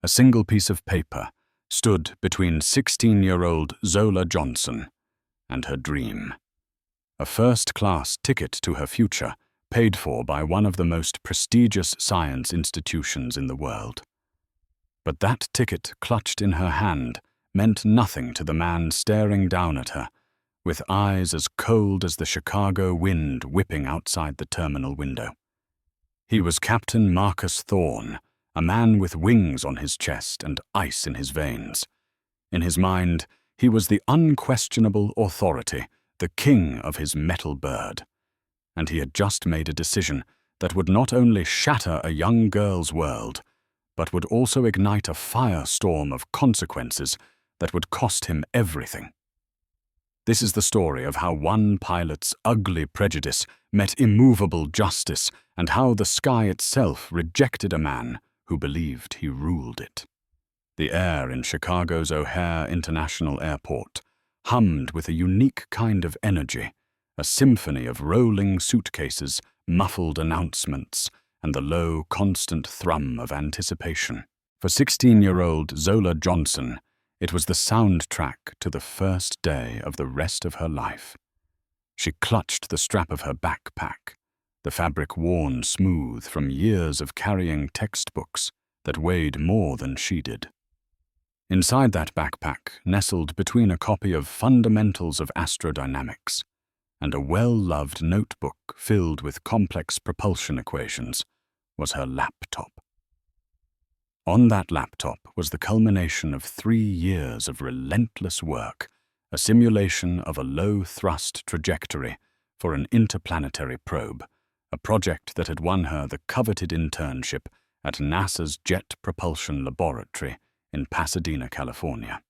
a single piece of paper, stood between 16-year-old Zola Johnson and her dream. A first-class ticket to her future, paid for by one of the most prestigious science institutions in the world. But that ticket clutched in her hand meant nothing to the man staring down at her, with eyes as cold as the Chicago wind whipping outside the terminal window. He was Captain Marcus Thorne, a man with wings on his chest and ice in his veins. In his mind, he was the unquestionable authority, the king of his metal bird. And he had just made a decision that would not only shatter a young girl's world, but would also ignite a firestorm of consequences that would cost him everything. This is the story of how one pilot's ugly prejudice met immovable justice, and how the sky itself rejected a man who believed he ruled it. The air in Chicago's O'Hare International Airport hummed with a unique kind of energy, a symphony of rolling suitcases, muffled announcements, and the low, constant thrum of anticipation. For 16-year-old Zola Johnson, it was the soundtrack to the first day of the rest of her life. She clutched the strap of her backpack, the fabric worn smooth from years of carrying textbooks that weighed more than she did. Inside that backpack, nestled between a copy of Fundamentals of Astrodynamics and a well-loved notebook filled with complex propulsion equations, was her laptop. On that laptop was the culmination of 3 years of relentless work, a simulation of a low-thrust trajectory for an interplanetary probe, a project that had won her the coveted internship at NASA's Jet Propulsion Laboratory in Pasadena, California.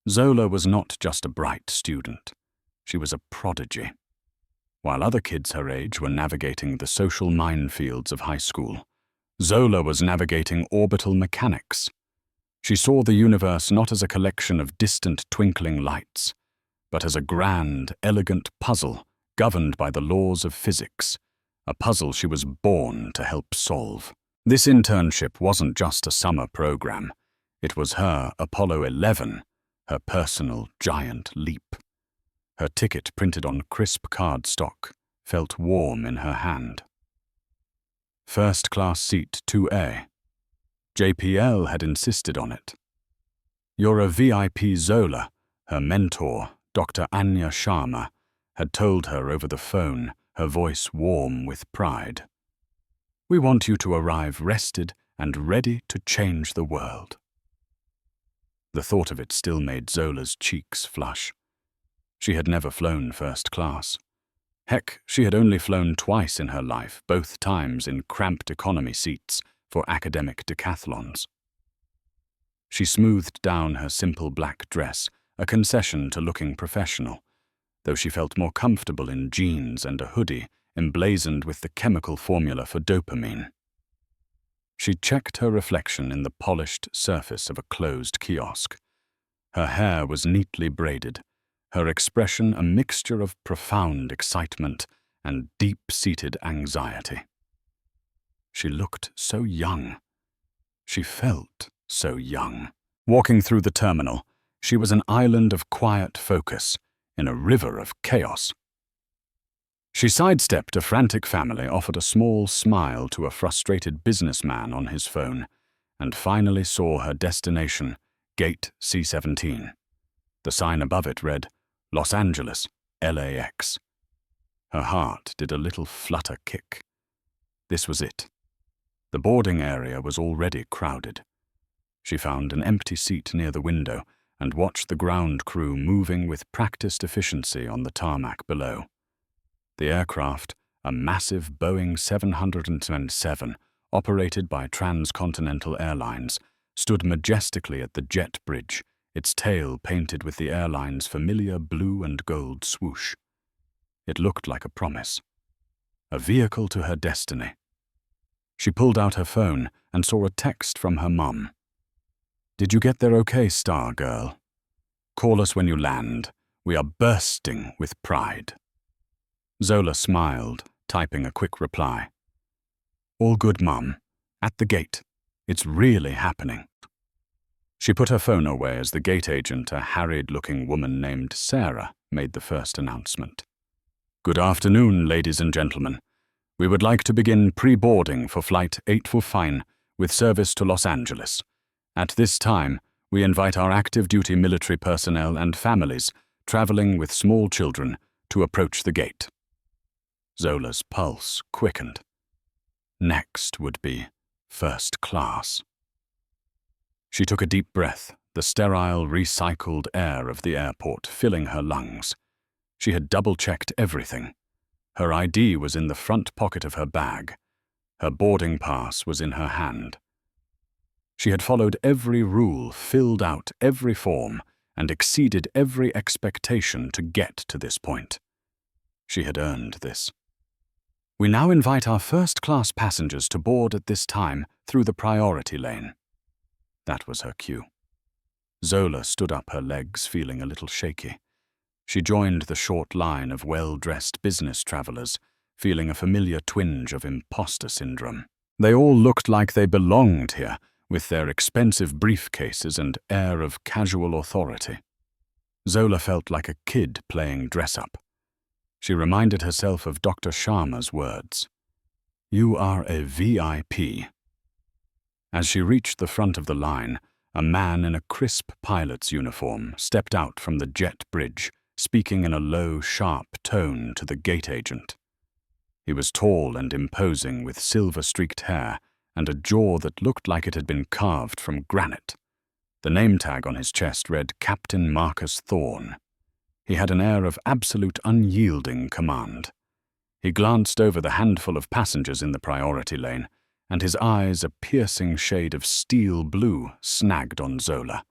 Zola was not just a bright student. She was a prodigy. While other kids her age were navigating the social minefields of high school, Zola was navigating orbital mechanics. She saw the universe not as a collection of distant twinkling lights, but as a grand, elegant puzzle governed by the laws of physics, a puzzle she was born to help solve. This internship wasn't just a summer program. It was her Apollo 11, her personal giant leap. Her ticket, printed on crisp cardstock, felt warm in her hand. First-class seat 2A. JPL had insisted on it. "You're a VIP, Zola," her mentor, Dr. Anya Sharma, had told her over the phone, her voice warm with pride. "We want you to arrive rested and ready to change the world." The thought of it still made Zola's cheeks flush. She had never flown first class. Heck, she had only flown twice in her life, both times in cramped economy seats for academic decathlons. She smoothed down her simple black dress, a concession to looking professional, though she felt more comfortable in jeans and a hoodie emblazoned with the chemical formula for dopamine. She checked her reflection in the polished surface of a closed kiosk. Her hair was neatly braided, her expression a mixture of profound excitement and deep-seated anxiety. She looked so young. She felt so young. Walking through the terminal, she was an island of quiet focus in a river of chaos. She sidestepped a frantic family, offered a small smile to a frustrated businessman on his phone, and finally saw her destination, Gate C-17. The sign above it read, Los Angeles, LAX. Her heart did a little flutter kick. This was it. The boarding area was already crowded. She found an empty seat near the window and watched the ground crew moving with practiced efficiency on the tarmac below. The aircraft, a massive Boeing 727, operated by Transcontinental Airlines, stood majestically at the jet bridge, its tail painted with the airline's familiar blue and gold swoosh. It looked like a promise. A vehicle to her destiny. She pulled out her phone and saw a text from her mum. "Did you get there okay, Star Girl? Call us when you land. We are bursting with pride." Zola smiled, typing a quick reply. "All good, Mum. At the gate. It's really happening. She put her phone away as the gate agent, a harried-looking woman named Sarah, made the first announcement. Good afternoon, ladies and gentlemen. We would like to begin pre-boarding for Flight 849 with service to Los Angeles. At this time, we invite our active duty military personnel and families traveling with small children to approach the gate. Zola's pulse quickened. Next would be first class. She took a deep breath, the sterile, recycled air of the airport filling her lungs. She had double-checked everything. Her ID was in the front pocket of her bag. Her boarding pass was in her hand. She had followed every rule, filled out every form, and exceeded every expectation to get to this point. She had earned this. We now invite our first-class passengers to board at this time through the priority lane. That was her cue. Zola stood up, her legs feeling a little shaky. She joined the short line of well-dressed business travelers, feeling a familiar twinge of imposter syndrome. They all looked like they belonged here, with their expensive briefcases and air of casual authority. Zola felt like a kid playing dress-up. She reminded herself of Dr. Sharma's words. "You are a VIP." As she reached the front of the line, a man in a crisp pilot's uniform stepped out from the jet bridge, speaking in a low, sharp tone to the gate agent. He was tall and imposing, with silver-streaked hair and a jaw that looked like it had been carved from granite. The name tag on his chest read Captain Marcus Thorne. He had an air of absolute unyielding command. He glanced over the handful of passengers in the priority lane, and his eyes, a piercing shade of steel blue, snagged on Zola.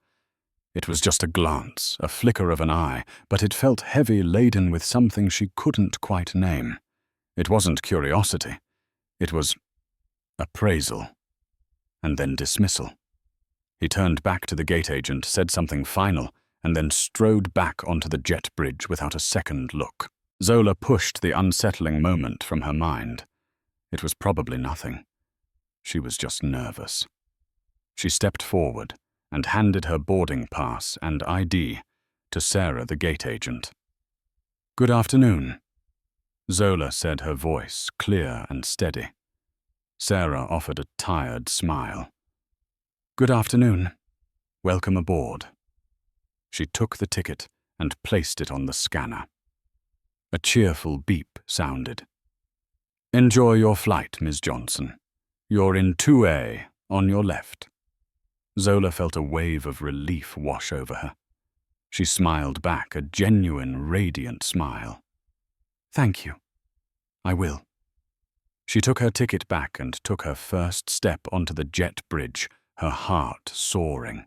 It was just a glance, a flicker of an eye, but it felt heavy, laden with something she couldn't quite name. It wasn't curiosity. It was appraisal, and then dismissal. He turned back to the gate agent, said something final, and then strode back onto the jet bridge without a second look. Zola pushed the unsettling moment from her mind. It was probably nothing. She was just nervous. She stepped forward and handed her boarding pass and ID to Sarah, the gate agent. "Good afternoon," Zola said, her voice clear and steady. Sarah offered a tired smile. "Good afternoon. Welcome aboard." She took the ticket and placed it on the scanner. A cheerful beep sounded. "Enjoy your flight, Ms. Johnson. You're in 2A, on your left." Zola felt a wave of relief wash over her. She smiled back, a genuine, radiant smile. "Thank you. I will." She took her ticket back and took her first step onto the jet bridge, her heart soaring.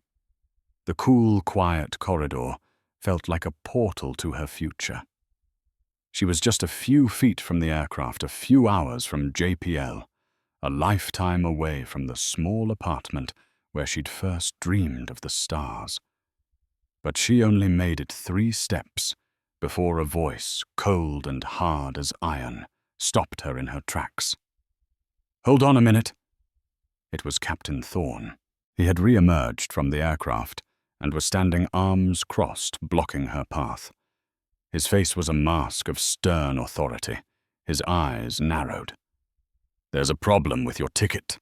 The cool, quiet corridor felt like a portal to her future. She was just a few feet from the aircraft, a few hours from JPL, a lifetime away from the small apartment where she'd first dreamed of the stars. But she only made it 3 steps before a voice, cold and hard as iron, stopped her in her tracks. "Hold on a minute." It was Captain Thorne. He had re-emerged from the aircraft and was standing arms crossed, blocking her path. His face was a mask of stern authority, his eyes narrowed. "There's a problem with your ticket."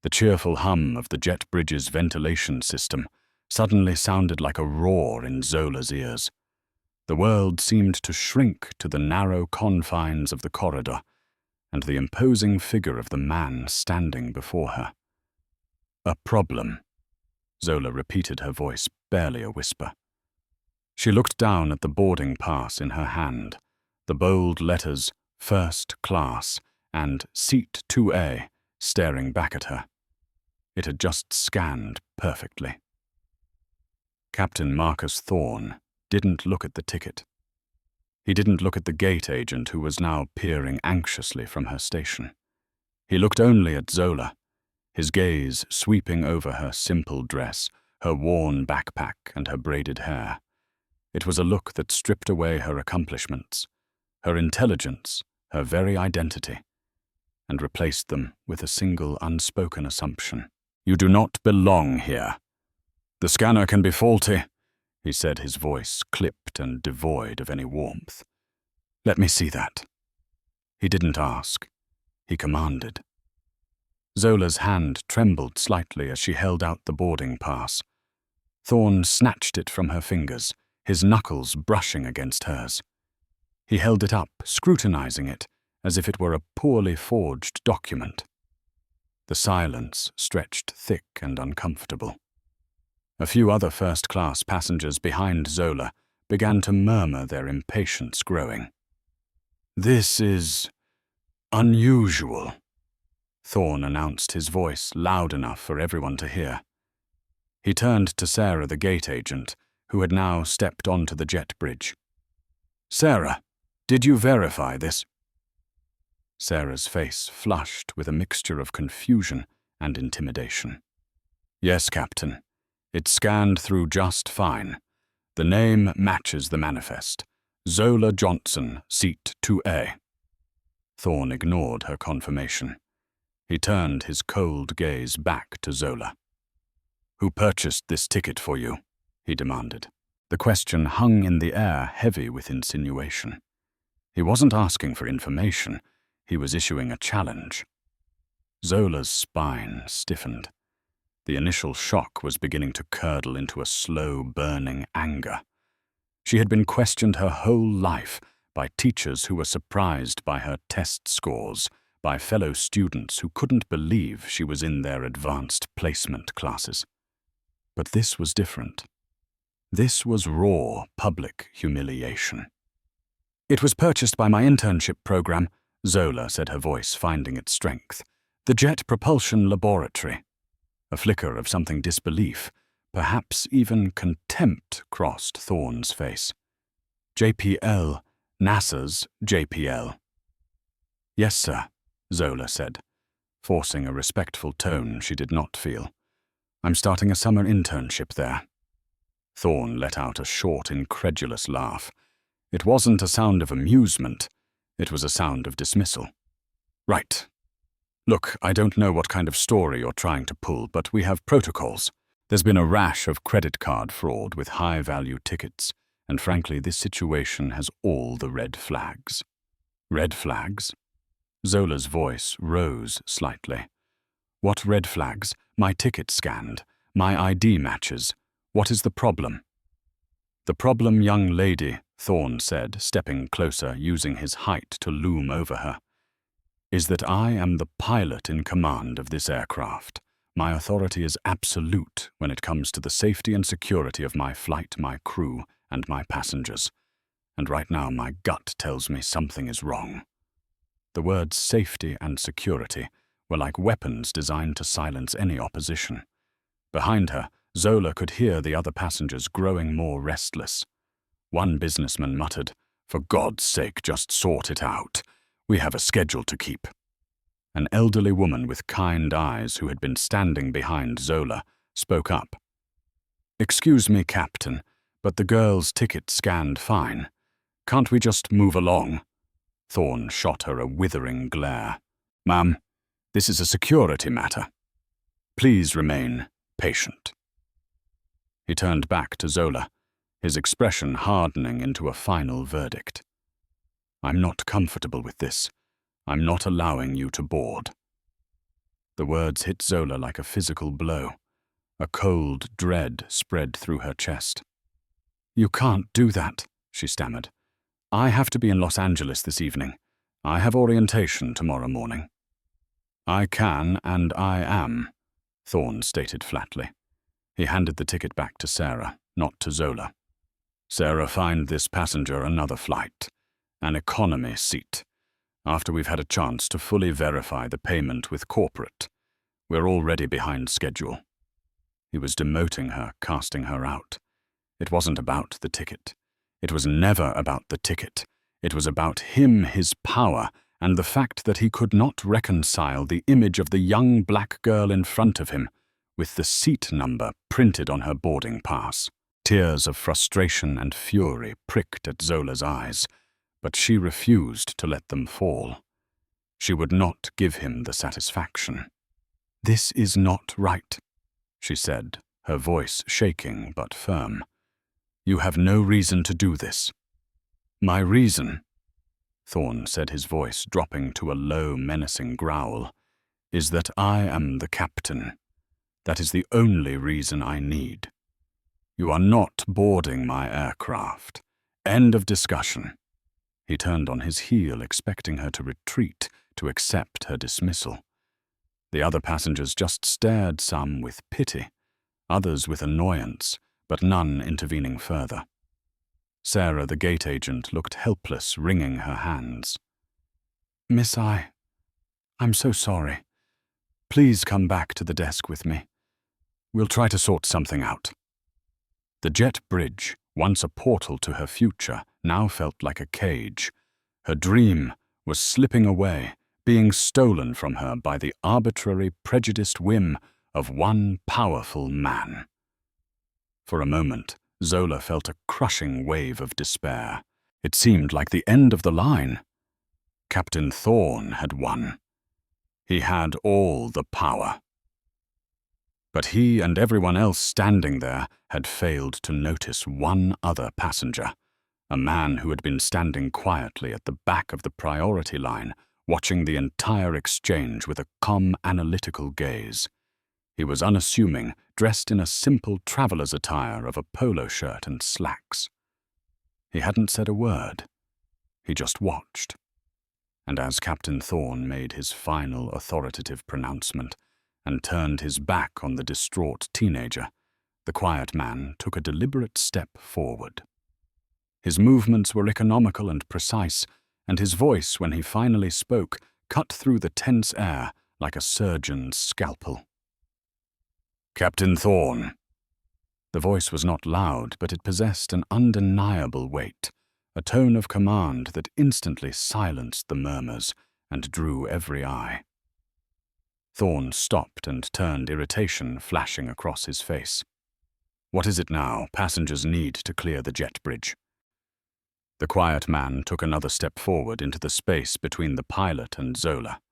The cheerful hum of the jet bridge's ventilation system suddenly sounded like a roar in Zola's ears. The world seemed to shrink to the narrow confines of the corridor and the imposing figure of the man standing before her. "A problem," Zola repeated, her voice barely a whisper. She looked down at the boarding pass in her hand, the bold letters "First Class" and "Seat 2A" staring back at her. It had just scanned perfectly. Captain Marcus Thorne didn't look at the ticket. He didn't look at the gate agent, who was now peering anxiously from her station. He looked only at Zola, his gaze sweeping over her simple dress, her worn backpack, and her braided hair. It was a look that stripped away her accomplishments, her intelligence, her very identity, and replaced them with a single unspoken assumption. You do not belong here. The scanner can be faulty, he said, his voice clipped and devoid of any warmth. Let me see that. He didn't ask. He commanded. Zola's hand trembled slightly as she held out the boarding pass. Thorne snatched it from her fingers, his knuckles brushing against hers. He held it up, scrutinizing it, as if it were a poorly forged document. The silence stretched thick and uncomfortable. A few other first-class passengers behind Zola began to murmur, their impatience growing. This is unusual, Thorne announced, his voice loud enough for everyone to hear. He turned to Sarah, the gate agent, who had now stepped onto the jet bridge. Sarah, did you verify this? Sarah's face flushed with a mixture of confusion and intimidation. Yes, Captain. It scanned through just fine. The name matches the manifest. Zola Johnson, seat 2A. Thorne ignored her confirmation. He turned his cold gaze back to Zola. Who purchased this ticket for you? He demanded. The question hung in the air, heavy with insinuation. He wasn't asking for information. He was issuing a challenge. Zola's spine stiffened. The initial shock was beginning to curdle into a slow, burning anger. She had been questioned her whole life by teachers who were surprised by her test scores, by fellow students who couldn't believe she was in their advanced placement classes. But this was different. This was raw, public humiliation. It was purchased by my internship program, Zola said, her voice finding its strength. The Jet Propulsion Laboratory. A flicker of something disbelief, perhaps even contempt, crossed Thorne's face. JPL, NASA's JPL. Yes, sir, Zola said, forcing a respectful tone she did not feel. I'm starting a summer internship there. Thorne let out a short, incredulous laugh. It wasn't a sound of amusement. It was a sound of dismissal. Right. Look, I don't know what kind of story you're trying to pull, but we have protocols. There's been a rash of credit card fraud with high-value tickets, and frankly, this situation has all the red flags. Red flags? Zola's voice rose slightly. What red flags? My ticket scanned. My ID matches. What is the problem? The problem, young lady, Thorne said, stepping closer, using his height to loom over her, is that I am the pilot in command of this aircraft. My authority is absolute when it comes to the safety and security of my flight, my crew, and my passengers. And right now my gut tells me something is wrong. The words safety and security were like weapons designed to silence any opposition. Behind her, Zola could hear the other passengers growing more restless. One businessman muttered, "For God's sake, just sort it out. We have a schedule to keep." An elderly woman with kind eyes who had been standing behind Zola spoke up. "Excuse me, Captain, but the girl's ticket scanned fine. Can't we just move along?" Thorne shot her a withering glare. "Ma'am, this is a security matter. Please remain patient." He turned back to Zola, his expression hardening into a final verdict. "I'm not comfortable with this. I'm not allowing you to board." The words hit Zola like a physical blow. A cold dread spread through her chest. "You can't do that," she stammered. "I have to be in Los Angeles this evening. I have orientation tomorrow morning." "I can and I am," Thorne stated flatly. He handed the ticket back to Sarah, not to Zola. "Sarah, find this passenger another flight. An economy seat. After we've had a chance to fully verify the payment with corporate. We're already behind schedule." He was demoting her, casting her out. It wasn't about the ticket. It was never about the ticket. It was about him, his power, and the fact that he could not reconcile the image of the young black girl in front of him with the seat number printed on her boarding pass. Tears of frustration and fury pricked at Zola's eyes, but she refused to let them fall. She would not give him the satisfaction. "This is not right," she said, her voice shaking but firm. "You have no reason to do this." "My reason," Thorn said, his voice dropping to a low, menacing growl, "is that I am the captain. That is the only reason I need. You are not boarding my aircraft. End of discussion." He turned on his heel, expecting her to retreat, to accept her dismissal. The other passengers just stared, some with pity, others with annoyance, but none intervening further. Sarah, the gate agent, looked helpless, wringing her hands. "Miss I'm so sorry. Please come back to the desk with me. We'll try to sort something out." The jet bridge, once a portal to her future, now felt like a cage. Her dream was slipping away, being stolen from her by the arbitrary, prejudiced whim of one powerful man. For a moment, Zola felt a crushing wave of despair. It seemed like the end of the line. Captain Thorn had won. He had all the power. But he and everyone else standing there had failed to notice one other passenger, a man who had been standing quietly at the back of the priority line, watching the entire exchange with a calm, analytical gaze. He was unassuming, dressed in a simple traveler's attire of a polo shirt and slacks. He hadn't said a word. He just watched. And as Captain Thorn made his final authoritative pronouncement and turned his back on the distraught teenager, the quiet man took a deliberate step forward. His movements were economical and precise, and his voice, when he finally spoke, cut through the tense air like a surgeon's scalpel. "Captain Thorn." The voice was not loud, but it possessed an undeniable weight, a tone of command that instantly silenced the murmurs and drew every eye. Thorn stopped and turned, irritation flashing across his face. "What is it now passengers need to clear the jet bridge?" The quiet man took another step forward into the space between the pilot and Zola.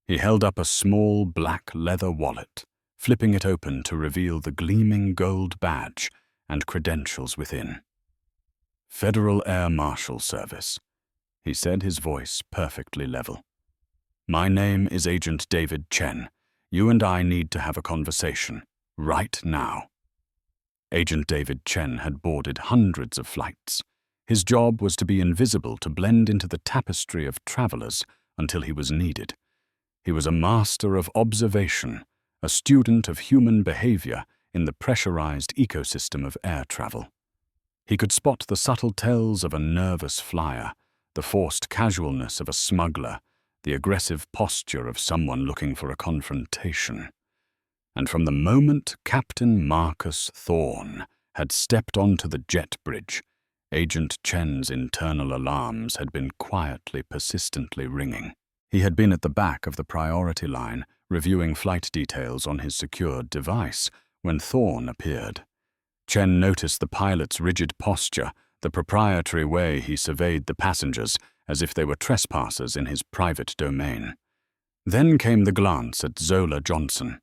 He held up a small black leather wallet, flipping it open to reveal the gleaming gold badge and credentials within. "Federal Air Marshal Service," he said, his voice perfectly level. "My name is Agent David Chen. You and I need to have a conversation, right now." Agent David Chen had boarded hundreds of flights. His job was to be invisible, to blend into the tapestry of travelers until he was needed. He was a master of observation, a student of human behavior in the pressurized ecosystem of air travel. He could spot the subtle tells of a nervous flyer, the forced casualness of a smuggler, the aggressive posture of someone looking for a confrontation. And from the moment Captain Marcus Thorn had stepped onto the jet bridge, Agent Chen's internal alarms had been quietly, persistently ringing. He had been at the back of the priority line, reviewing flight details on his secured device, when Thorn appeared. Chen noticed the pilot's rigid posture, the proprietary way he surveyed the passengers as if they were trespassers in his private domain. Then came the glance at Zola Johnson.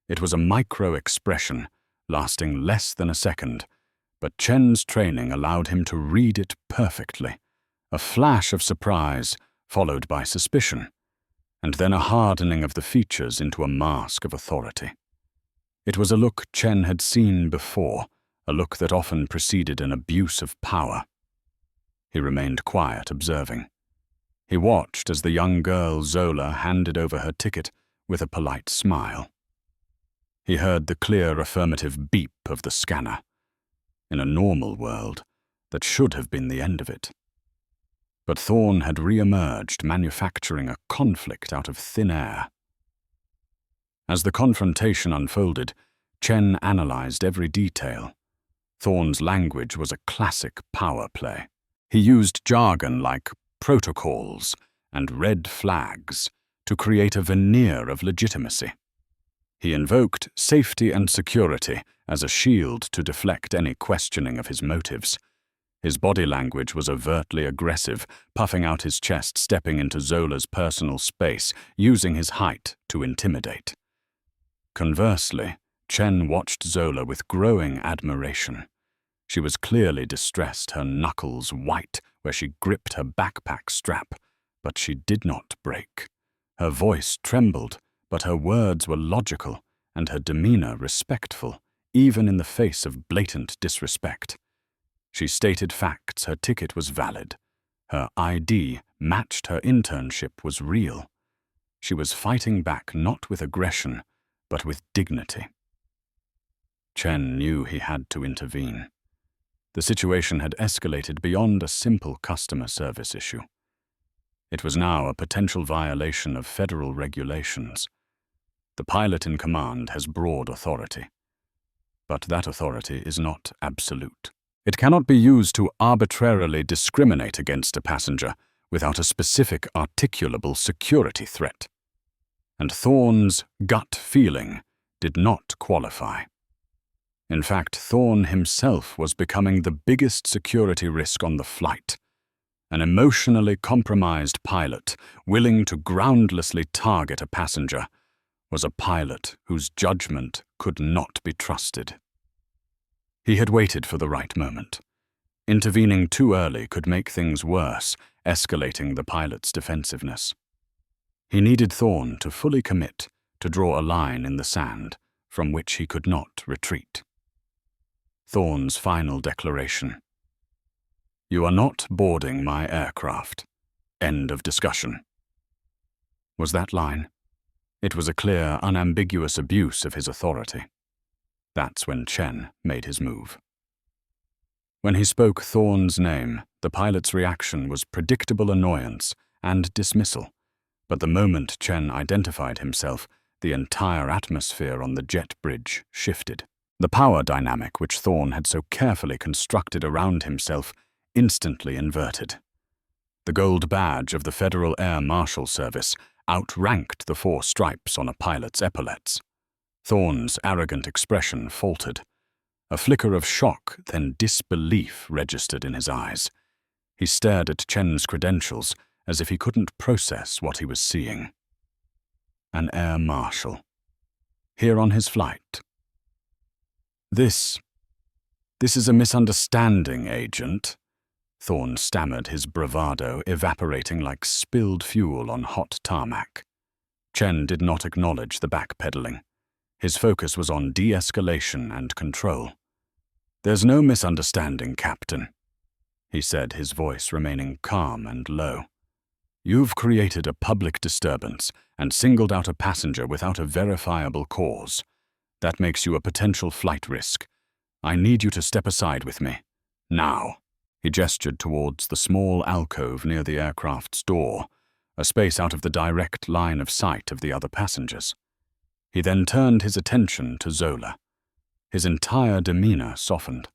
It was a micro-expression, lasting less than a second, but Chen's training allowed him to read it perfectly. A flash of surprise, followed by suspicion, and then a hardening of the features into a mask of authority. It was a look Chen had seen before, a look that often preceded an abuse of power. He remained quiet, observing. He watched as the young girl Zola handed over her ticket with a polite smile. He heard the clear affirmative beep of the scanner. In a normal world, that should have been the end of it. But Thorn had re-emerged, manufacturing a conflict out of thin air. As the confrontation unfolded, Chen analyzed every detail. Thorn's language was a classic power play. He used jargon like protocols and red flags to create a veneer of legitimacy. He invoked safety and security as a shield to deflect any questioning of his motives. His body language was overtly aggressive, puffing out his chest, stepping into Zola's personal space, using his height to intimidate. Conversely, Chen watched Zola with growing admiration. She was clearly distressed, her knuckles white where she gripped her backpack strap, but she did not break. Her voice trembled, but her words were logical and her demeanor respectful, even in the face of blatant disrespect. She stated facts: her ticket was valid. Her ID matched her internship was real. She was fighting back not with aggression, but with dignity. Chen knew he had to intervene. The situation had escalated beyond a simple customer service issue. It was now a potential violation of federal regulations. The pilot in command has broad authority, but that authority is not absolute. It cannot be used to arbitrarily discriminate against a passenger without a specific articulable security threat. And Thorne's gut feeling did not qualify. In fact, Thorne himself was becoming the biggest security risk on the flight. An emotionally compromised pilot willing to groundlessly target a passenger was a pilot whose judgment could not be trusted. He had waited for the right moment. Intervening too early could make things worse, escalating the pilot's defensiveness. He needed Thorne to fully commit, to draw a line in the sand from which he could not retreat. Thorne's final declaration: "You are not boarding my aircraft. End of discussion." Was that line? It was a clear, unambiguous abuse of his authority. That's when Chen made his move. When he spoke Thorne's name, the pilot's reaction was predictable annoyance and dismissal. But the moment Chen identified himself, the entire atmosphere on the jet bridge shifted. The power dynamic which Thorne had so carefully constructed around himself instantly inverted. The gold badge of the Federal Air Marshal Service outranked the 4 stripes on a pilot's epaulets. Thorne's arrogant expression faltered. A flicker of shock, then disbelief, registered in his eyes. He stared at Chen's credentials as if he couldn't process what he was seeing. An Air Marshal. Here on his flight. This is a misunderstanding, Agent," Thorne stammered, his bravado evaporating like spilled fuel on hot tarmac. Chen did not acknowledge the backpedaling. His focus was on de-escalation and control. "There's no misunderstanding, Captain," he said, his voice remaining calm and low. "You've created a public disturbance and singled out a passenger without a verifiable cause. That makes you a potential flight risk. I need you to step aside with me. Now." He gestured towards the small alcove near the aircraft's door, a space out of the direct line of sight of the other passengers. He then turned his attention to Zola. His entire demeanor softened.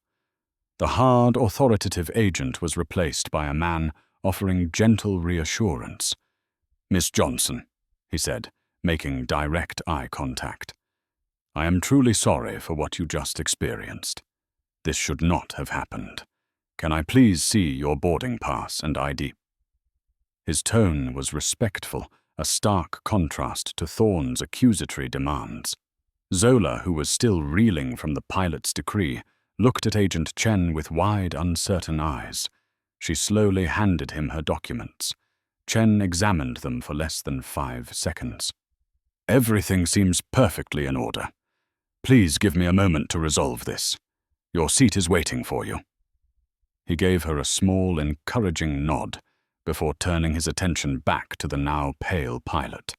The hard, authoritative agent was replaced by a man offering gentle reassurance. "Miss Johnson," he said, making direct eye contact. "I am truly sorry for what you just experienced. This should not have happened. Can I please see your boarding pass and ID?" His tone was respectful, a stark contrast to Thorne's accusatory demands. Zola, who was still reeling from the pilot's decree, looked at Agent Chen with wide, uncertain eyes. She slowly handed him her documents. Chen examined them for less than 5 seconds. "Everything seems perfectly in order. Please give me a moment to resolve this. Your seat is waiting for you." He gave her a small, encouraging nod before turning his attention back to the now pale pilot.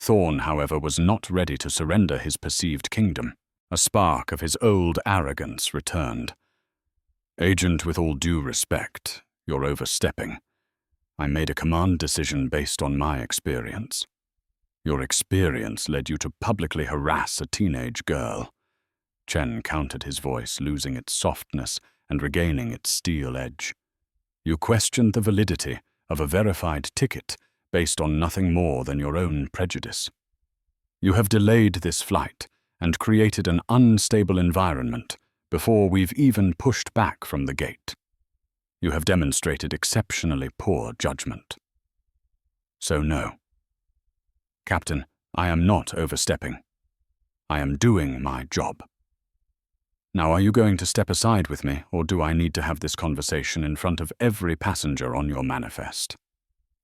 Thorne, however, was not ready to surrender his perceived kingdom. A spark of his old arrogance returned. "Agent, with all due respect, you're overstepping. I made a command decision based on my experience. Your experience led you to publicly harass a teenage girl." Chen countered, his voice losing its softness and regaining its steel edge. "You questioned the validity of a verified ticket based on nothing more than your own prejudice. You have delayed this flight and created an unstable environment before we've even pushed back from the gate. You have demonstrated exceptionally poor judgment. So no. Captain, I am not overstepping. I am doing my job. Now, are you going to step aside with me, or do I need to have this conversation in front of every passenger on your manifest?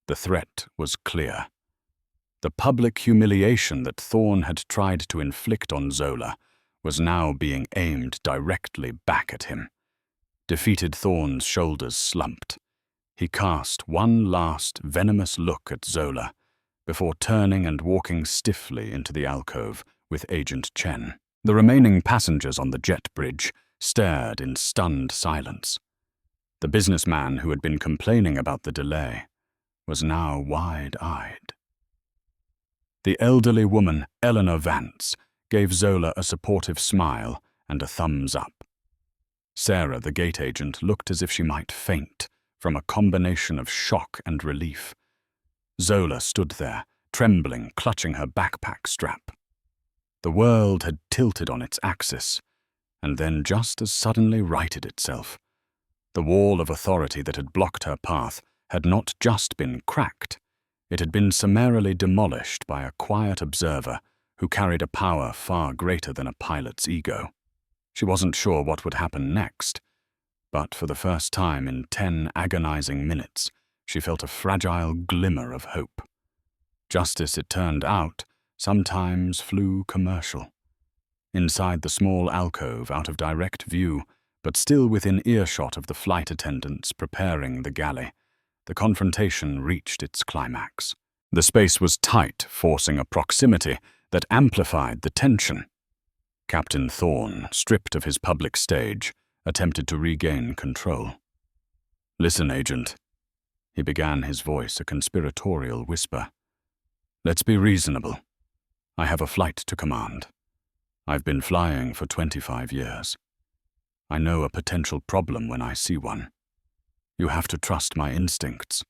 The threat was clear. The public humiliation that Thorne had tried to inflict on Zola was now being aimed directly back at him. Defeated Thorne's shoulders slumped. He cast one last venomous look at Zola before turning and walking stiffly into the alcove with Agent Chen. The remaining passengers on the jet bridge stared in stunned silence. The businessman who had been complaining about the delay was now wide-eyed. The elderly woman, Eleanor Vance, gave Zola a supportive smile and a thumbs up. Sarah, the gate agent, looked as if she might faint from a combination of shock and relief. Zola stood there, trembling, clutching her backpack strap. The world had tilted on its axis, and then just as suddenly righted itself. The wall of authority that had blocked her path had not just been cracked, it had been summarily demolished by a quiet observer who carried a power far greater than a pilot's ego. She wasn't sure what would happen next, but for the first time in 10 agonizing minutes, she felt a fragile glimmer of hope. Justice, it turned out, sometimes flew commercial. Inside the small alcove, out of direct view, but still within earshot of the flight attendants preparing the galley, the confrontation reached its climax. The space was tight, forcing a proximity that amplified the tension. Captain Thorne, stripped of his public stage, attempted to regain control. "Listen, Agent," he began, his voice a conspiratorial whisper. "Let's be reasonable. I have a flight to command. I've been flying for 25 years. I know a potential problem when I see one. You have to trust my instincts."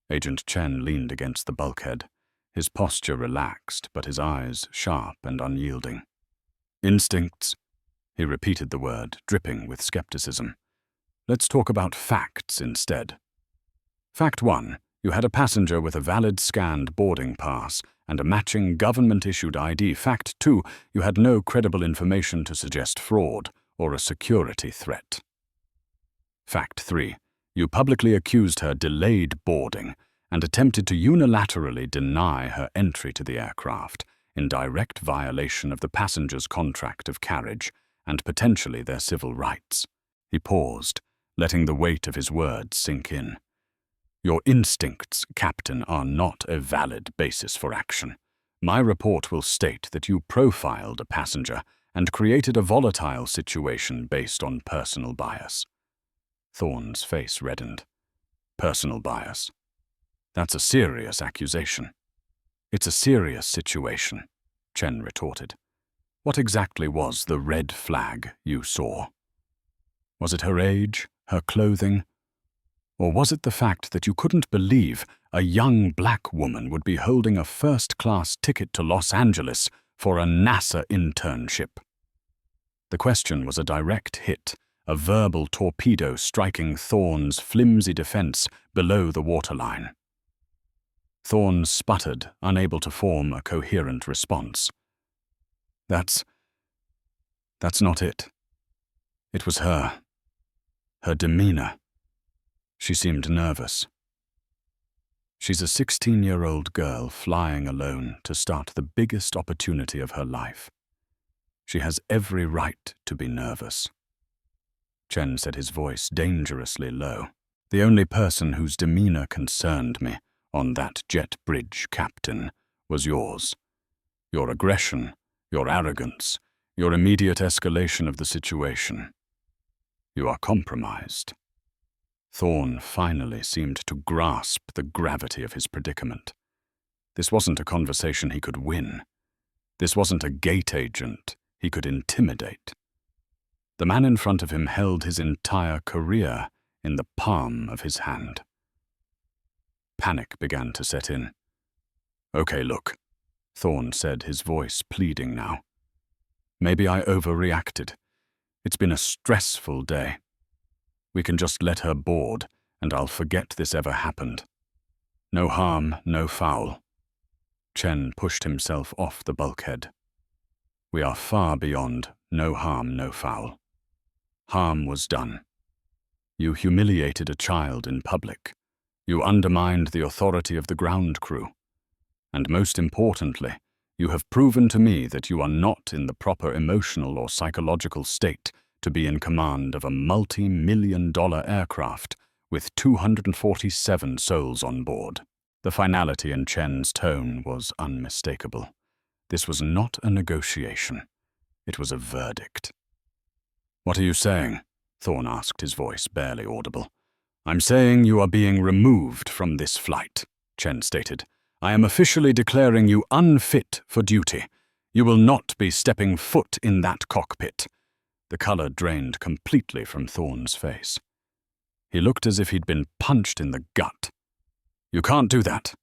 Agent Chen leaned against the bulkhead, his posture relaxed, but his eyes sharp and unyielding. "Instincts?" He repeated the word, dripping with skepticism. "Let's talk about facts instead. Fact 1. You had a passenger with a valid scanned boarding pass and a matching government-issued ID. Fact 2. You had no credible information to suggest fraud or a security threat. Fact 3. You publicly accused her delayed boarding and attempted to unilaterally deny her entry to the aircraft in direct violation of the passenger's contract of carriage and potentially their civil rights. He paused, letting the weight of his words sink in. Your instincts, Captain, are not a valid basis for action. My report will state that you profiled a passenger and created a volatile situation based on personal bias. Thorne's face reddened. Personal bias. That's a serious accusation. It's a serious situation, Chen retorted. What exactly was the red flag you saw? Was it her age, her clothing? Or was it the fact that you couldn't believe a young black woman would be holding a first-class ticket to Los Angeles for a NASA internship? The question was a direct hit, a verbal torpedo striking Thorne's flimsy defense below the waterline. Thorne sputtered, unable to form a coherent response. That's not it. It was her. Her demeanor. She seemed nervous. She's a 16-year-old girl flying alone to start the biggest opportunity of her life. She has every right to be nervous. Chen said, his voice dangerously low. The only person whose demeanor concerned me on that jet bridge, Captain, was yours. Your aggression, your arrogance, your immediate escalation of the situation. You are compromised. Thorne finally seemed to grasp the gravity of his predicament. This wasn't a conversation he could win. This wasn't a gate agent he could intimidate. The man in front of him held his entire career in the palm of his hand. Panic began to set in. "Okay, look," Thorne said, his voice pleading now. "Maybe I overreacted. It's been a stressful day. We can just let her board, and I'll forget this ever happened. No harm, no foul." Chen pushed himself off the bulkhead. We are far beyond no harm, no foul. Harm was done. You humiliated a child in public. You undermined the authority of the ground crew. And most importantly, you have proven to me that you are not in the proper emotional or psychological state to be in command of a multi-million-dollar aircraft with 247 souls on board. The finality in Chen's tone was unmistakable. This was not a negotiation. It was a verdict. "What are you saying?" Thorne asked, his voice barely audible. "I'm saying you are being removed from this flight," Chen stated. "I am officially declaring you unfit for duty. You will not be stepping foot in that cockpit." The color drained completely from Thorne's face. He looked as if he'd been punched in the gut. "You can't do that.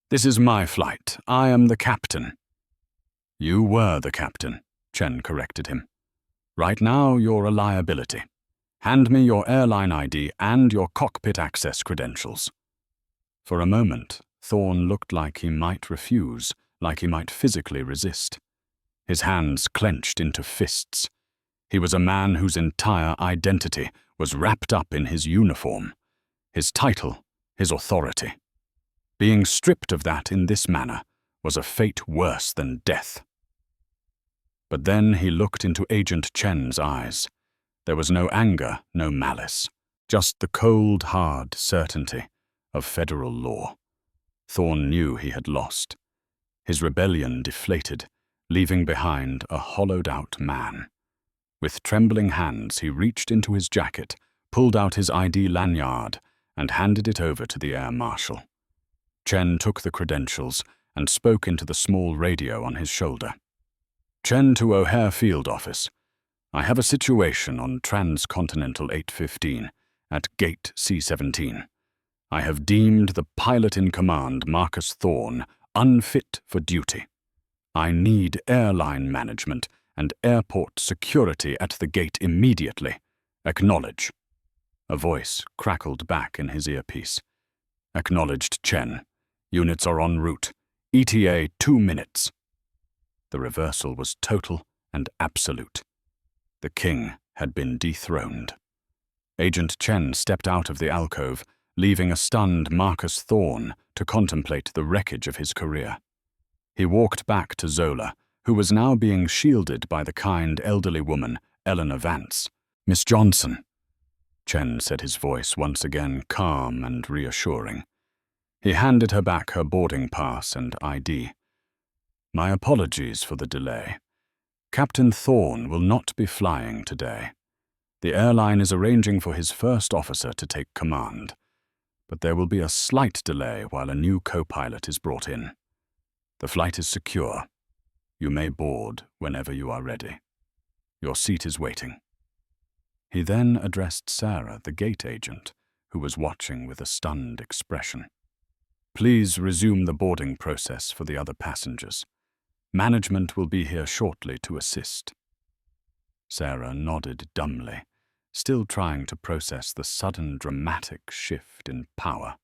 This is my flight. I am the captain." "You were the captain," Chen corrected him. "Right now, you're a liability. Hand me your airline ID and your cockpit access credentials." For a moment, Thorne looked like he might refuse, like he might physically resist. His hands clenched into fists. He was a man whose entire identity was wrapped up in his uniform, his title, his authority. Being stripped of that in this manner was a fate worse than death. But then he looked into Agent Chen's eyes. There was no anger, no malice, just the cold, hard certainty of federal law. Thorne knew he had lost. His rebellion deflated, leaving behind a hollowed-out man. With trembling hands, he reached into his jacket, pulled out his ID lanyard, and handed it over to the Air Marshal. Chen took the credentials and spoke into the small radio on his shoulder. "Chen to O'Hare Field Office. I have a situation on Transcontinental 815 at Gate C-17. I have deemed the pilot in command, Marcus Thorne, unfit for duty. I need airline management and airport security at the gate immediately. Acknowledge." A voice crackled back in his earpiece. "Acknowledged, Chen. Units are en route. ETA 2 minutes." The reversal was total and absolute. The king had been dethroned. Agent Chen stepped out of the alcove, leaving a stunned Marcus Thorne to contemplate the wreckage of his career. He walked back to Zola, who was now being shielded by the kind elderly woman, Eleanor Vance. "Miss Johnson," Chen said, his voice once again calm and reassuring. He handed her back her boarding pass and ID. "My apologies for the delay. Captain Thorne will not be flying today. The airline is arranging for his first officer to take command, but there will be a slight delay while a new co-pilot is brought in. The flight is secure. You may board whenever you are ready. Your seat is waiting." He then addressed Sarah, the gate agent, who was watching with a stunned expression. "Please resume the boarding process for the other passengers. Management will be here shortly to assist." Sarah nodded dumbly, still trying to process the sudden dramatic shift in power.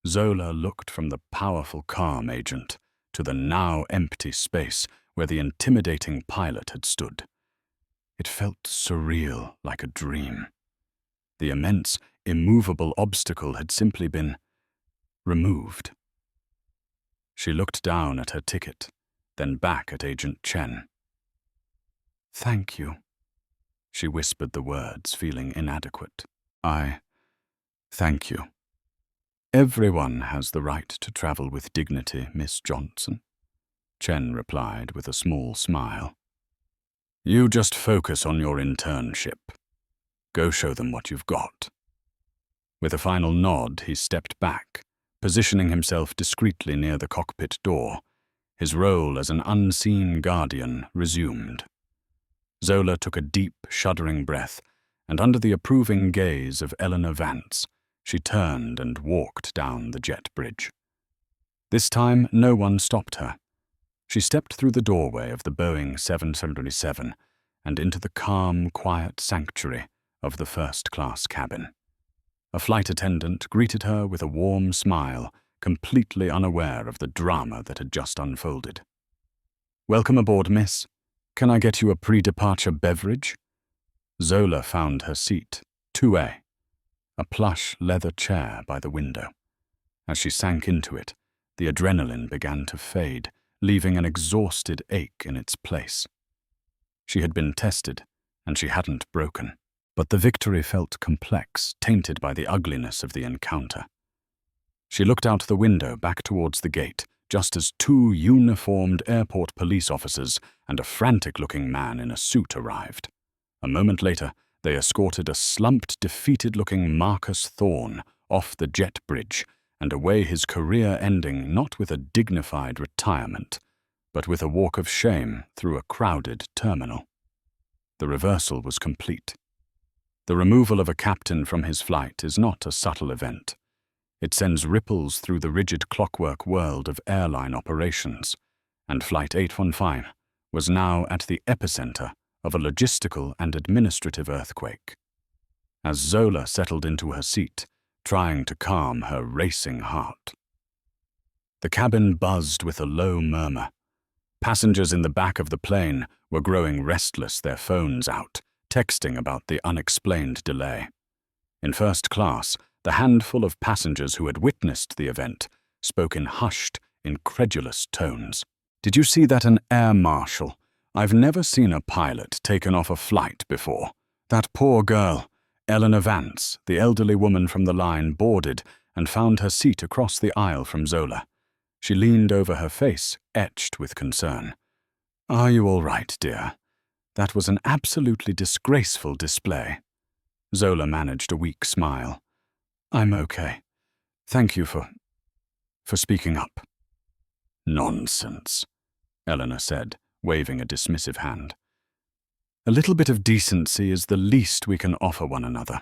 Zola looked from the powerful calm agent to the now empty space where the intimidating pilot had stood. It felt surreal, like a dream. The immense, immovable obstacle had simply been removed. She looked down at her ticket, then back at Agent Chen. "Thank you." She whispered the words, feeling inadequate. Thank you. Everyone has the right to travel with dignity, Miss Johnson," Chen replied with a small smile. "You just focus on your internship. Go show them what you've got." With a final nod, he stepped back, positioning himself discreetly near the cockpit door. His role as an unseen guardian resumed. Zola took a deep, shuddering breath, and under the approving gaze of Eleanor Vance, she turned and walked down the jet bridge. This time, no one stopped her. She stepped through the doorway of the Boeing 777 and into the calm, quiet sanctuary of the first-class cabin. A flight attendant greeted her with a warm smile, completely unaware of the drama that had just unfolded. "Welcome aboard, miss. Can I get you a pre-departure beverage?" Zola found her seat, 2A, a plush leather chair by the window. As she sank into it, the adrenaline began to fade, leaving an exhausted ache in its place. She had been tested, and she hadn't broken, but the victory felt complex, tainted by the ugliness of the encounter. She looked out the window back towards the gate, just as 2 uniformed airport police officers and a frantic-looking man in a suit arrived. A moment later, they escorted a slumped, defeated-looking Marcus Thorne off the jet bridge and away, his career ending not with a dignified retirement, but with a walk of shame through a crowded terminal. The reversal was complete. The removal of a captain from his flight is not a subtle event. It sends ripples through the rigid clockwork world of airline operations, and Flight 815 was now at the epicenter of a logistical and administrative earthquake. As Zola settled into her seat, trying to calm her racing heart, the cabin buzzed with a low murmur. Passengers in the back of the plane were growing restless, their phones out, texting about the unexplained delay. In first class, the handful of passengers who had witnessed the event spoke in hushed, incredulous tones. "Did you see that an Air Marshal? I've never seen a pilot taken off a flight before. That poor girl, Eleanor Vance, the elderly woman from the line, boarded and found her seat across the aisle from Zola. She leaned over, her face etched with concern. Are you all right, dear? That was an absolutely disgraceful display." Zola managed a weak smile. "I'm okay. Thank you for speaking up." "Nonsense," Eleanor said, waving a dismissive hand. "A little bit of decency is the least we can offer one another.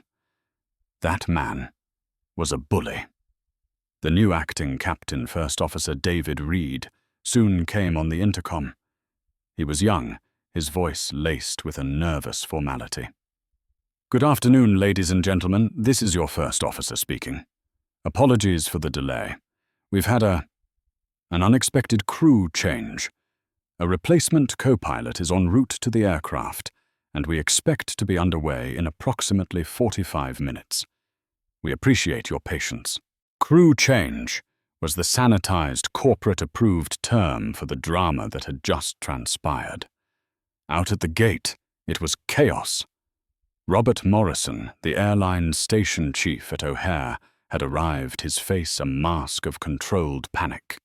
That man was a bully." The new acting captain, First Officer David Reed, soon came on the intercom. He was young, his voice laced with a nervous formality. "Good afternoon, ladies and gentlemen. This is your first officer speaking. Apologies for the delay. We've had an unexpected crew change. A replacement co-pilot is en route to the aircraft, and we expect to be underway in approximately 45 minutes. We appreciate your patience." Crew change was the sanitized, corporate-approved term for the drama that had just transpired. Out at the gate, it was chaos. Robert Morrison, the airline's station chief at O'Hare, had arrived, his face a mask of controlled panic.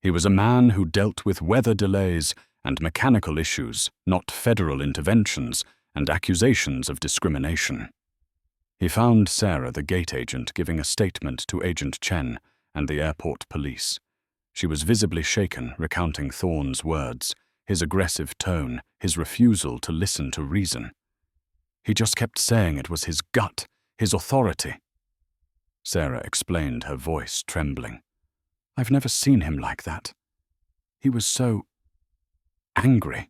He was a man who dealt with weather delays and mechanical issues, not federal interventions and accusations of discrimination. He found Sarah, the gate agent, giving a statement to Agent Chen and the airport police. She was visibly shaken, recounting Thorne's words, his aggressive tone, his refusal to listen to reason. He just kept saying it was his gut, his authority. Sarah explained, her voice trembling. "I've never seen him like that. He was so angry."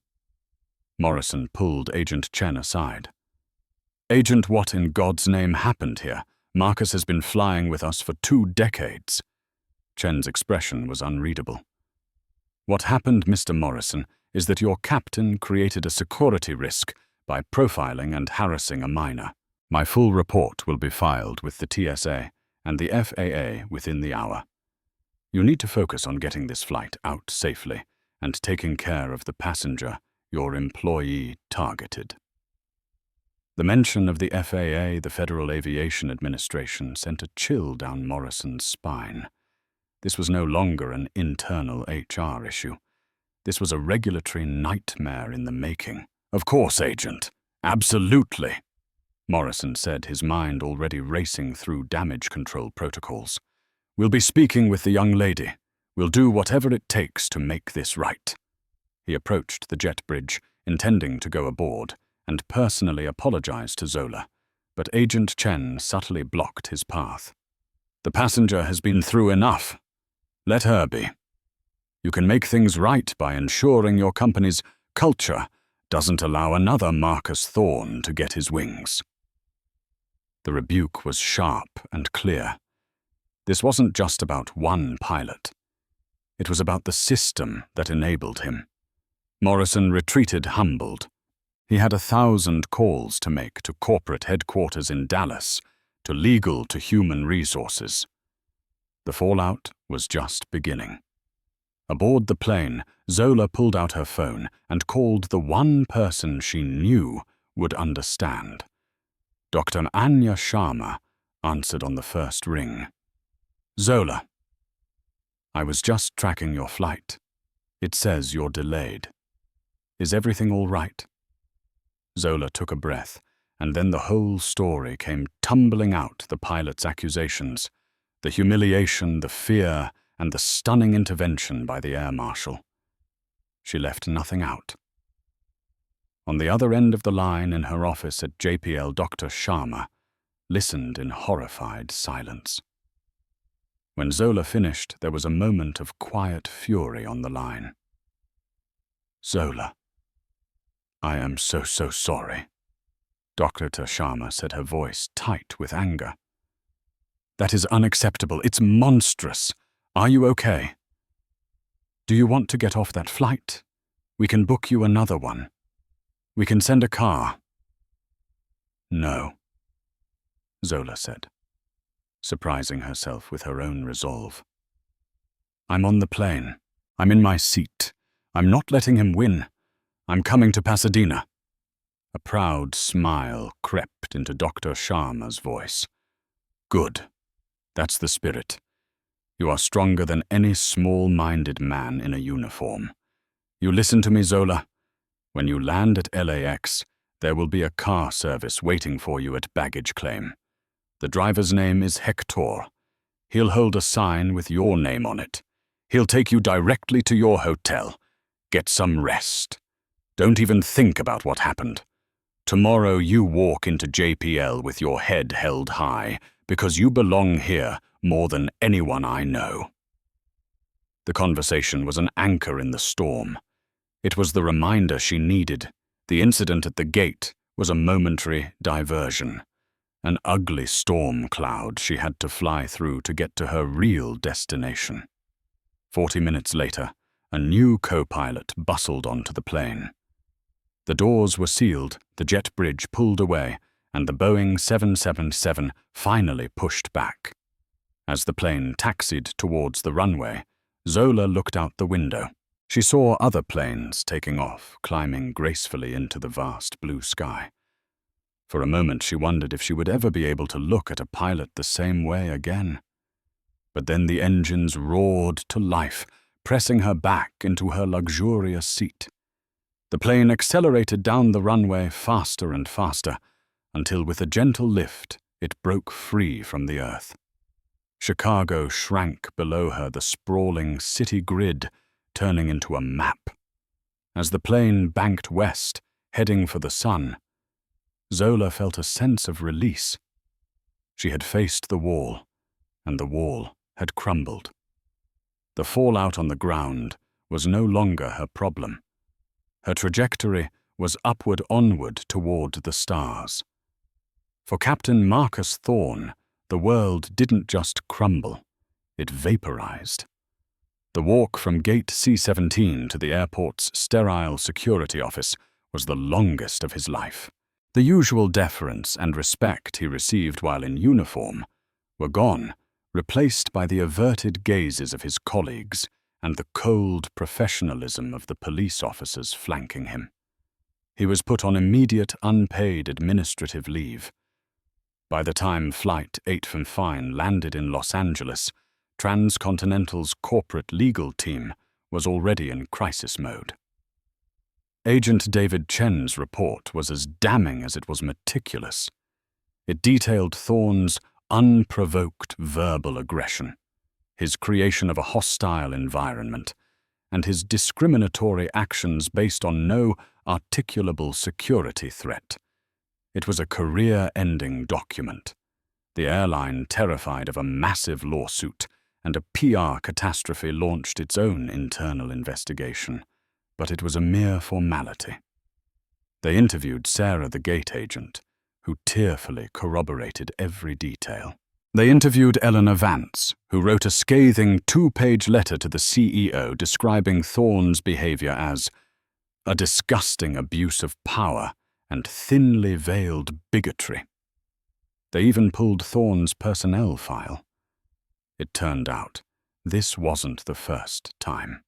Morrison pulled Agent Chen aside. "Agent, what in God's name happened here? Marcus has been flying with us for 2 decades. Chen's expression was unreadable. "What happened, Mr. Morrison, is that your captain created a security risk by profiling and harassing a minor. My full report will be filed with the TSA and the FAA within the hour. You need to focus on getting this flight out safely and taking care of the passenger your employee targeted." The mention of the FAA, the Federal Aviation Administration, sent a chill down Morrison's spine. This was no longer an internal HR issue. This was a regulatory nightmare in the making. "Of course, Agent. Absolutely," Morrison said, his mind already racing through damage control protocols. "We'll be speaking with the young lady. We'll do whatever it takes to make this right." He approached the jet bridge, intending to go aboard, and personally apologized to Zola, but Agent Chen subtly blocked his path. "The passenger has been through enough. Let her be. You can make things right by ensuring your company's culture doesn't allow another Marcus Thorne to get his wings." The rebuke was sharp and clear. This wasn't just about one pilot. It was about the system that enabled him. Morrison retreated humbled. He had 1,000 calls to make to corporate headquarters in Dallas, to legal, to human resources. The fallout was just beginning. Aboard the plane, Zola pulled out her phone and called the one person she knew would understand. Dr. Anya Sharma answered on the first ring. "Zola, I was just tracking your flight. It says you're delayed. Is everything all right?" Zola took a breath, and then the whole story came tumbling out, the pilot's accusations, the humiliation, the fear, and the stunning intervention by the Air Marshal. She left nothing out. On the other end of the line in her office at JPL, Dr. Sharma listened in horrified silence. When Zola finished, there was a moment of quiet fury on the line. "Zola, I am so sorry," Dr. Sharma said, her voice tight with anger. "That is unacceptable. It's monstrous. Are you okay? Do you want to get off that flight? We can book you another one. We can send a car." "No," Zola said, surprising herself with her own resolve. "I'm on the plane. I'm in my seat. I'm not letting him win. I'm coming to Pasadena." A proud smile crept into Dr. Sharma's voice. "Good. That's the spirit. You are stronger than any small-minded man in a uniform. You listen to me, Zola. When you land at LAX, there will be a car service waiting for you at baggage claim. The driver's name is Hector. He'll hold a sign with your name on it. He'll take you directly to your hotel. Get some rest. Don't even think about what happened. Tomorrow you walk into JPL with your head held high, because you belong here more than anyone I know." The conversation was an anchor in the storm. It was the reminder she needed. The incident at the gate was a momentary diversion, an ugly storm cloud she had to fly through to get to her real destination. 40 minutes later, a new co-pilot bustled onto the plane. The doors were sealed, the jet bridge pulled away, and the Boeing 777 finally pushed back. As the plane taxied towards the runway, Zola looked out the window. She saw other planes taking off, climbing gracefully into the vast blue sky. For a moment she wondered if she would ever be able to look at a pilot the same way again. But then the engines roared to life, pressing her back into her luxurious seat. The plane accelerated down the runway faster and faster, until with a gentle lift it broke free from the earth. Chicago shrank below her, the sprawling city grid turning into a map. As the plane banked west, heading for the sun, Zola felt a sense of release. She had faced the wall, and the wall had crumbled. The fallout on the ground was no longer her problem. Her trajectory was upward onward toward the stars. For Captain Marcus Thorne, the world didn't just crumble, it vaporized. The walk from Gate C-17 to the airport's sterile security office was the longest of his life. The usual deference and respect he received while in uniform were gone, replaced by the averted gazes of his colleagues and the cold professionalism of the police officers flanking him. He was put on immediate unpaid administrative leave. By the time Flight 855 landed in Los Angeles, Transcontinental's corporate legal team was already in crisis mode. Agent David Chen's report was as damning as it was meticulous. It detailed Thorne's unprovoked verbal aggression, his creation of a hostile environment, and his discriminatory actions based on no articulable security threat. It was a career-ending document. The airline, terrified of a massive lawsuit and a PR catastrophe, launched its own internal investigation, but it was a mere formality. They interviewed Sarah, the gate agent, who tearfully corroborated every detail. They interviewed Eleanor Vance, who wrote a scathing 2-page letter to the CEO describing Thorne's behavior as a disgusting abuse of power and thinly veiled bigotry. They even pulled Thorne's personnel file. It turned out this wasn't the first time.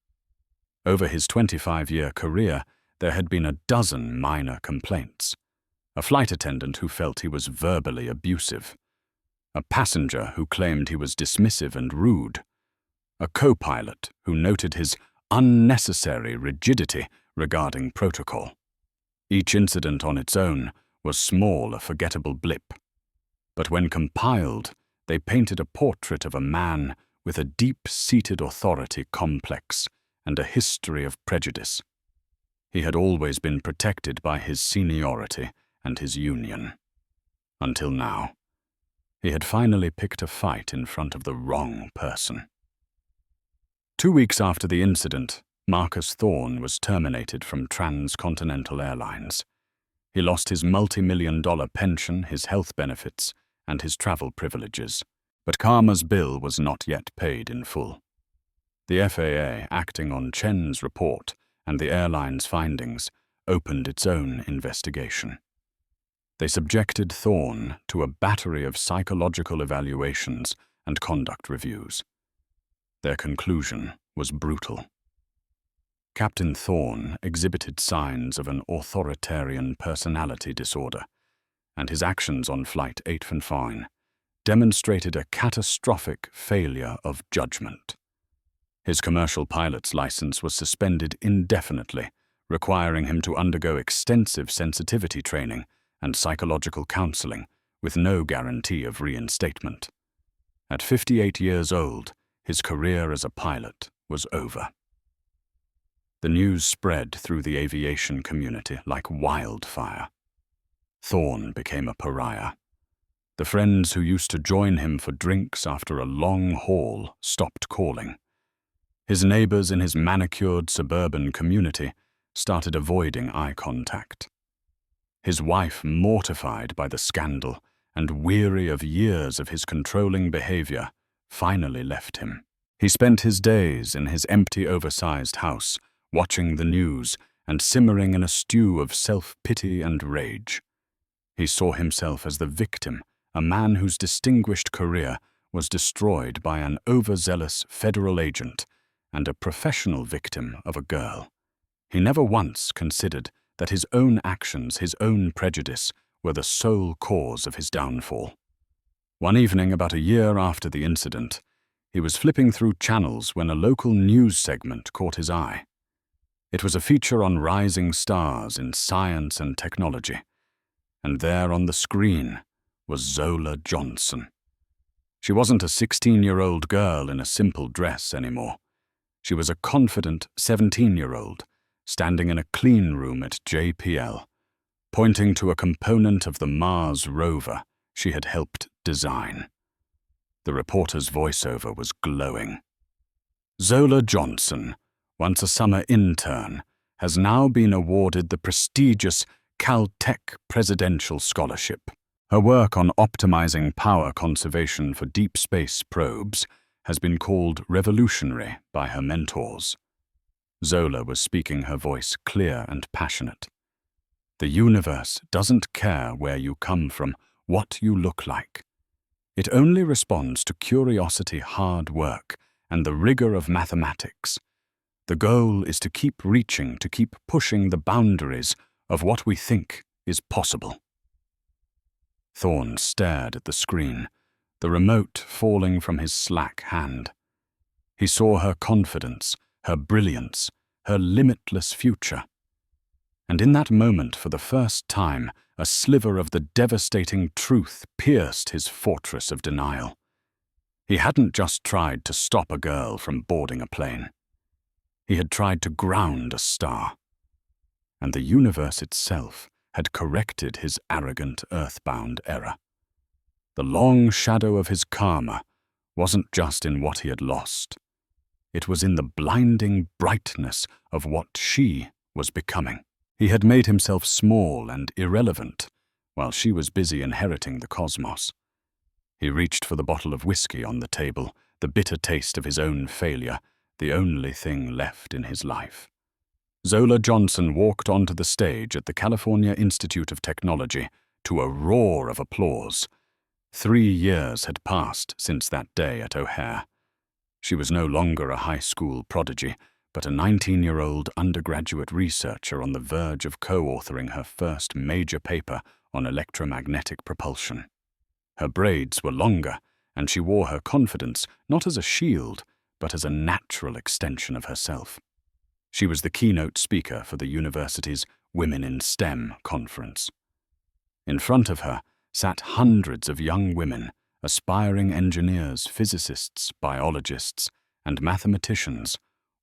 Over his 25-year career, there had been a dozen minor complaints. A flight attendant who felt he was verbally abusive. A passenger who claimed he was dismissive and rude. A co-pilot who noted his unnecessary rigidity regarding protocol. Each incident on its own was small, a forgettable blip. But when compiled, they painted a portrait of a man with a deep-seated authority complex and a history of prejudice. He had always been protected by his seniority and his union. Until now, he had finally picked a fight in front of the wrong person. 2 weeks after the incident, Marcus Thorne was terminated from Transcontinental Airlines. He lost his multi-million-dollar pension, his health benefits, and his travel privileges. But Karma's bill was not yet paid in full. The FAA, acting on Chen's report and the airline's findings, opened its own investigation. They subjected Thorne to a battery of psychological evaluations and conduct reviews. Their conclusion was brutal. Captain Thorne exhibited signs of an authoritarian personality disorder, and his actions on Flight 859 demonstrated a catastrophic failure of judgment. His commercial pilot's license was suspended indefinitely, requiring him to undergo extensive sensitivity training and psychological counseling with no guarantee of reinstatement. At 58 years old, his career as a pilot was over. The news spread through the aviation community like wildfire. Thorne became a pariah. The friends who used to join him for drinks after a long haul stopped calling. His neighbors in his manicured suburban community started avoiding eye contact. His wife, mortified by the scandal and weary of years of his controlling behavior, finally left him. He spent his days in his empty, oversized house, watching the news and simmering in a stew of self-pity and rage. He saw himself as the victim, a man whose distinguished career was destroyed by an overzealous federal agent and a professional victim of a girl. He never once considered that his own actions, his own prejudice, were the sole cause of his downfall. One evening, about a year after the incident, he was flipping through channels when a local news segment caught his eye. It was a feature on rising stars in science and technology, and there on the screen was Zola Johnson. She wasn't a 16-year-old girl in a simple dress anymore. She was a confident 17-year-old, standing in a clean room at JPL, pointing to a component of the Mars rover she had helped design. The reporter's voiceover was glowing. Zola Johnson, once a summer intern, has now been awarded the prestigious Caltech Presidential Scholarship. Her work on optimizing power conservation for deep space probes has been called revolutionary by her mentors. Zola was speaking, her voice clear and passionate. The universe doesn't care where you come from, what you look like. It only responds to curiosity, hard work, and the rigor of mathematics. The goal is to keep reaching, to keep pushing the boundaries of what we think is possible. Thorne stared at the screen, the remote falling from his slack hand. He saw her confidence, her brilliance, her limitless future. And in that moment, for the first time, a sliver of the devastating truth pierced his fortress of denial. He hadn't just tried to stop a girl from boarding a plane. He had tried to ground a star. And the universe itself had corrected his arrogant earthbound error. The long shadow of his karma wasn't just in what he had lost. It was in the blinding brightness of what she was becoming. He had made himself small and irrelevant while she was busy inheriting the cosmos. He reached for the bottle of whiskey on the table, the bitter taste of his own failure, the only thing left in his life. Zola Johnson walked onto the stage at the California Institute of Technology to a roar of applause. 3 years had passed since that day at O'Hare. She was no longer a high school prodigy, but a 19-year-old undergraduate researcher on the verge of co-authoring her first major paper on electromagnetic propulsion. Her braids were longer, and she wore her confidence not as a shield, but as a natural extension of herself. She was the keynote speaker for the university's Women in STEM conference. In front of her sat hundreds of young women, aspiring engineers, physicists, biologists, and mathematicians,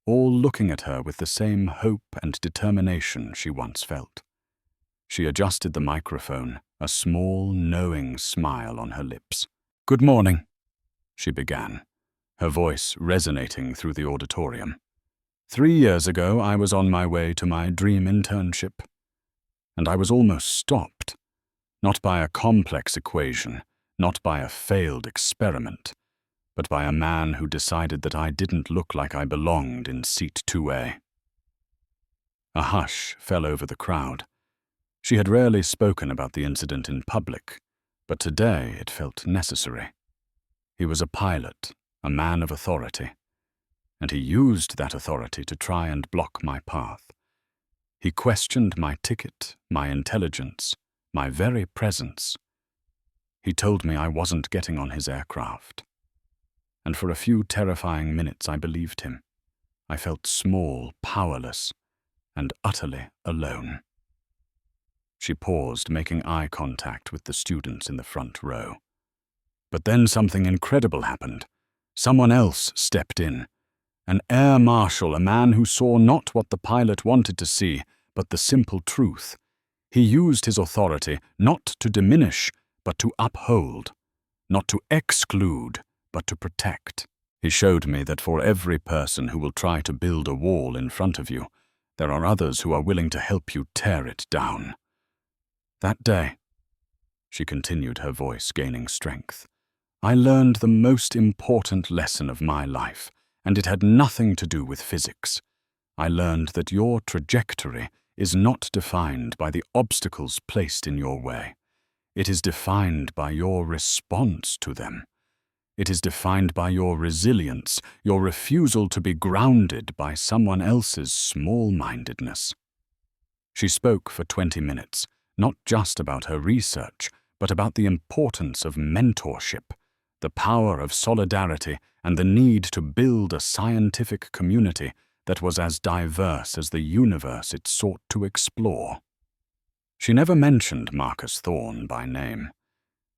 all looking at her with the same hope and determination she once felt. She adjusted the microphone, a small, knowing smile on her lips. "Good morning," she began, her voice resonating through the auditorium. 3 years ago, I was on my way to my dream internship, and I was almost stopped, not by a complex equation, not by a failed experiment, but by a man who decided that I didn't look like I belonged in seat 2A. A hush fell over the crowd. She had rarely spoken about the incident in public, but today it felt necessary. He was a pilot, a man of authority, and he used that authority to try and block my path. He questioned my ticket, my intelligence, my very presence. He told me I wasn't getting on his aircraft. And for a few terrifying minutes I believed him. I felt small, powerless, and utterly alone. She paused, making eye contact with the students in the front row. But then something incredible happened. Someone else stepped in. An Air Marshal, a man who saw not what the pilot wanted to see, but the simple truth. He used his authority not to diminish, but to uphold, not to exclude, but to protect. He showed me that for every person who will try to build a wall in front of you, there are others who are willing to help you tear it down. That day, she continued, her voice gaining strength, I learned the most important lesson of my life, and it had nothing to do with physics. I learned that your trajectory is not defined by the obstacles placed in your way. It is defined by your response to them. It is defined by your resilience, your refusal to be grounded by someone else's small-mindedness. She spoke for 20 minutes, not just about her research, but about the importance of mentorship, the power of solidarity, and the need to build a scientific community that was as diverse as the universe it sought to explore. She never mentioned Marcus Thorne by name.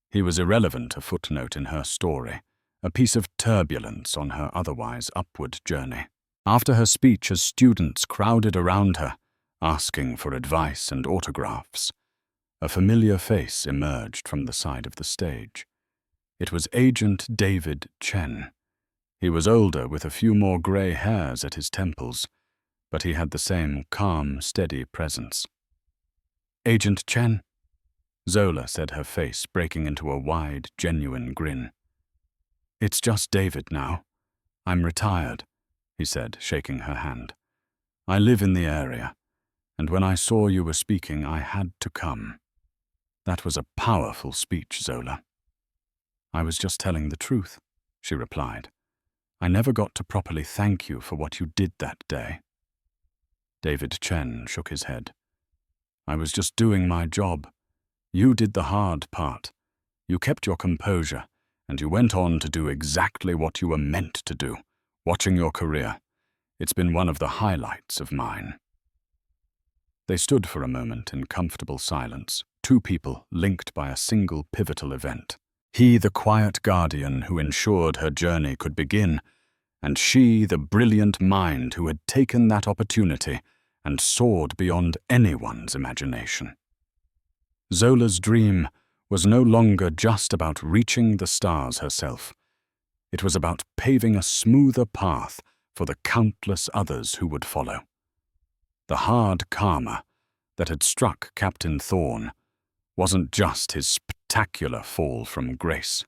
He was irrelevant, a footnote in her story, a piece of turbulence on her otherwise upward journey. After her speech, as students crowded around her, asking for advice and autographs, a familiar face emerged from the side of the stage. It was Agent David Chen. He was older, with a few more grey hairs at his temples, but he had the same calm, steady presence. "Agent Chen?" Zola said, her face breaking into a wide, genuine grin. "It's just David now. I'm retired," he said, shaking her hand. "I live in the area, and when I saw you were speaking, I had to come." "That was a powerful speech, Zola." "I was just telling the truth," she replied. "I never got to properly thank you for what you did that day." David Chen shook his head. "I was just doing my job. You did the hard part. You kept your composure, and you went on to do exactly what you were meant to do, watching your career. It's been one of the highlights of mine." They stood for a moment in comfortable silence, two people linked by a single pivotal event. He, the quiet guardian who ensured her journey could begin, and she, the brilliant mind who had taken that opportunity and soared beyond anyone's imagination. Zola's dream was no longer just about reaching the stars herself. It was about paving a smoother path for the countless others who would follow. The hard karma that had struck Captain Thorne wasn't just his spectacular fall from grace.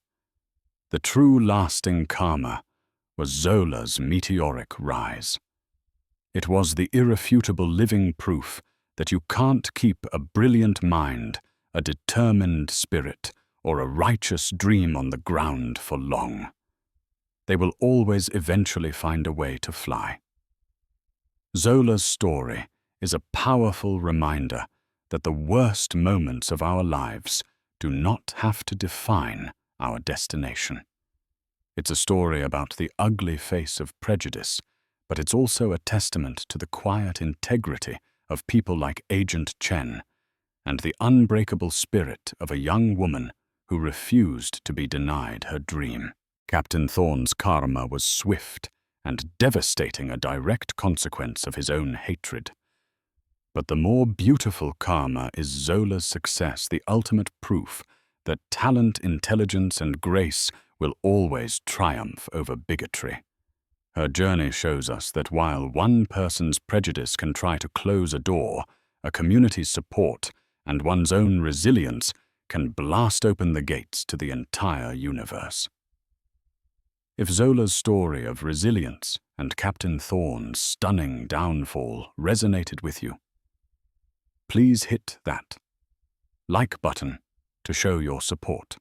The true lasting karma was Zola's meteoric rise. It was the irrefutable living proof that you can't keep a brilliant mind, a determined spirit, or a righteous dream on the ground for long. They will always eventually find a way to fly. Zola's story is a powerful reminder that the worst moments of our lives do not have to define our destination. It's a story about the ugly face of prejudice, but it's also a testament to the quiet integrity of people like Agent Chen and the unbreakable spirit of a young woman who refused to be denied her dream. Captain Thorne's karma was swift and devastating, a direct consequence of his own hatred. But the more beautiful karma is Zola's success, the ultimate proof that talent, intelligence, and grace will always triumph over bigotry. Her journey shows us that while one person's prejudice can try to close a door, a community's support and one's own resilience can blast open the gates to the entire universe. If Zola's story of resilience and Captain Thorne's stunning downfall resonated with you, please hit that like button to show your support.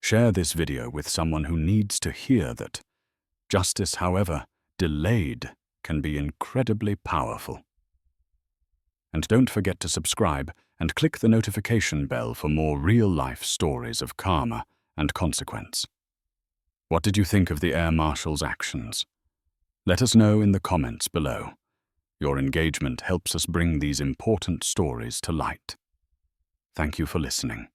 Share this video with someone who needs to hear that justice, however delayed, can be incredibly powerful. And don't forget to subscribe and click the notification bell for more real-life stories of karma and consequence. What did you think of the Air Marshal's actions? Let us know in the comments below. Your engagement helps us bring these important stories to light. Thank you for listening.